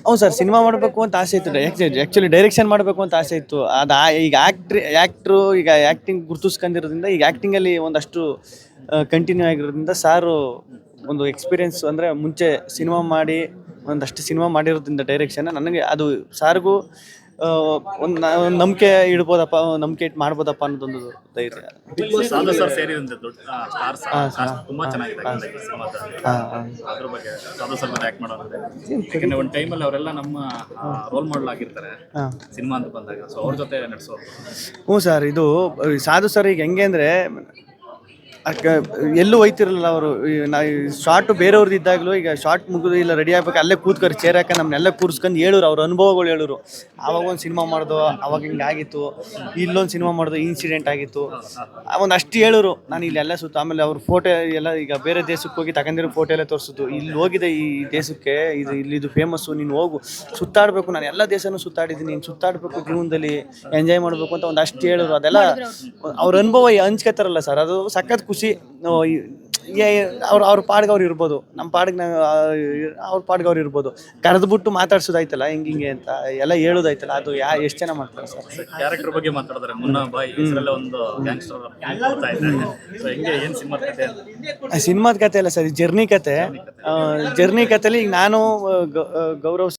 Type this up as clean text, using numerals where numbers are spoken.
ಹೌದು sir, cinema ಮಾಡಬೇಕು ಅಂತ ಆಸೆ ಇತ್ತು. ಆ್ಯಕ್ಚುಲಿ ಡೈರೆಕ್ಷನ್ ಮಾಡಬೇಕು ಅಂತ ಆಸೆ ಇತ್ತು. ಅದು ಈಗ ಆ್ಯಕ್ಟ್ರು ಈಗ ಆ್ಯಕ್ಟಿಂಗ್ ಗುರುತಿಸ್ಕೊಂಡಿರೋದ್ರಿಂದ ಈಗ ಆ್ಯಕ್ಟಿಂಗಲ್ಲಿ ಒಂದಷ್ಟು ಕಂಟಿನ್ಯೂ ಆಗಿರೋದ್ರಿಂದ ಸಾರು ಒಂದು ಎಕ್ಸ್ಪೀರಿಯೆನ್ಸ್ ಅಂದರೆ ಮುಂಚೆ ಸಿನಿಮಾ ಮಾಡಿ ಒಂದಷ್ಟು ಸಿನಿಮಾ ಮಾಡಿರೋದ್ರಿಂದ ಡೈರೆಕ್ಷನ್ ನನಗೆ ಅದು ಸಾರಿಗೂ ಒಂದು ನಂಬಿಕೆ ಇಡ್ಬೋದಪ್ಪ, ನಂಬಿಕೆ ಇಟ್ಟು ಮಾಡ್ಬೋದಪ್ಪ ಅನ್ನೋದೊಂದು ಧೈರ್ಯ. ಬಿಗ್ ಬಾಸ್ ಸಾಧು ಸರ್ ಸೇರಿದಂತೆ ದೊಡ್ಡ ಸ್ಟಾರ್ಸ್ ತುಂಬಾ ಚೆನ್ನಾಗಿದೆ ಹಾಂ ಹಾಂ ಅದ್ರ ಬಗ್ಗೆ ಸಾಧು ಸರ್ ಆಕ್ಟ್ ಮಾಡೋದು. ಯಾಕಂದ್ರೆ ಒಂದು ಟೈಮಲ್ಲಿ ಅವರೆಲ್ಲ ನಮ್ಮ ರೋಲ್ ಮಾಡಲ್ ಆಗಿರ್ತಾರೆ ಹಾಂ ಸಿನಿಮಾ ಅಂತ ಬಂದಾಗ, ಸೊ ಅವ್ರ ಜೊತೆ ನಡೆಸೋದು. ಹ್ಞೂ ಸರ್, ಇದು ಸಾಧು ಸರ್ ಈಗ ಹೆಂಗೆ ಅಂದರೆ ಎಲ್ಲೂ ಹೋಯ್ತಿರಲಿಲ್ಲ ಅವರು. ನಾ ಶಾರ್ಟು ಬೇರೆಯವ್ರದ್ದು ಇದ್ದಾಗಲೂ ಈಗ ಶಾರ್ಟ್ ಮುಗಿದು ಇಲ್ಲ ರೆಡಿ ಆಗ್ಬೇಕು ಅಲ್ಲೇ ಕೂತ್ಕೊಂಡು ಚೇರ್ ಹಾಕಿ ನಮ್ಮನ್ನೆಲ್ಲ ಕೂರಿಸ್ಕೊಂಡು ಹೇಳೋರು, ಅವ್ರ ಅನುಭವಗಳು ಹೇಳೋರು. ಆವಾಗ ಒಂದು ಸಿನಿಮಾ ಮಾಡ್ದು, ಅವಾಗ ಹಿಂಗಾಗಿತ್ತು, ಇಲ್ಲೊಂದು ಸಿನಿಮಾ ಮಾಡ್ದು, ಇನ್ಸಿಡೆಂಟ್ ಆಗಿತ್ತು, ಒಂದಷ್ಟು ಹೇಳೋರು. ನಾನು ಇಲ್ಲೆಲ್ಲ ಸುತ್ತ ಆಮೇಲೆ ಅವ್ರ ಫೋಟೋ ಎಲ್ಲ ಈಗ ಬೇರೆ ದೇಶಕ್ಕೆ ಹೋಗಿ ತಗೊಂಡಿರೋ ಫೋಟೋ ಎಲ್ಲ ತೋರಿಸಿದ್ದು, ಇಲ್ಲಿ ಹೋಗಿದೆ ಈ ದೇಶಕ್ಕೆ, ಇದು ಫೇಮಸ್ಸು, ನೀನು ಹೋಗು ಸುತ್ತಾಡಬೇಕು, ನಾನು ಎಲ್ಲ ದೇಶನೂ ಸುತ್ತಾಡಿದ್ದೀನಿ, ನೀನು ಸುತ್ತಾಡಬೇಕು ಜೀವನದಲ್ಲಿ, ಎಂಜಾಯ್ ಮಾಡಬೇಕು ಅಂತ ಒಂದಷ್ಟು ಹೇಳೋರು. ಅದೆಲ್ಲ ಅವ್ರ ಅನುಭವ ಹಂಚ್ಕೊತಾರಲ್ಲ ಸರ್, ಅದು ಸಖತ್ ಖುಷಿ. ಅವ್ರ ಪಾಡ್ಗೆ ಅವ್ರು ಇರ್ಬೋದು, ನಮ್ಮ ಪಾಡ್ಗೆ ಅವ್ರ ಪಾಡ್ಗೆ ಅವ್ರು ಇರ್ಬೋದು. ಕರೆದ್ಬಿಟ್ಟು ಮಾತಾಡ್ಸೋದಾಯ್ತಲ್ಲ ಹಿಂಗೆ ಅಂತ ಎಲ್ಲ ಹೇಳೋದಾಯ್ತಲ್ಲ, ಅದು ಎಷ್ಟು ಜನ ಮಾಡ್ತಾರೆ ಸರ್. ಕ್ಯಾರೆಕ್ಟರ್ ಬಗ್ಗೆ ಮಾತಾಡಿದ್ರೆ ಮುನ್ನಾ ಬಾಯ್ ಹೆಸರಲ್ಲೇ ಒಂದು ಗ್ಯಾಂಗ್ಸ್ಟರ್ ಬರ್ತಾ ಇದೆ. ಸೊ ಹಿಂಗೆ ಏನು ಸಿನಿಮಾ ಕತೆ? ಸಿನಿಮಾದ ಕತೆ ಅಲ್ಲ ಸರ್, ಜರ್ನಿ ಕತೆ. ಜರ್ನಿ ಕತೆಲಿ ಈಗ ನಾನು ಗೌರವ್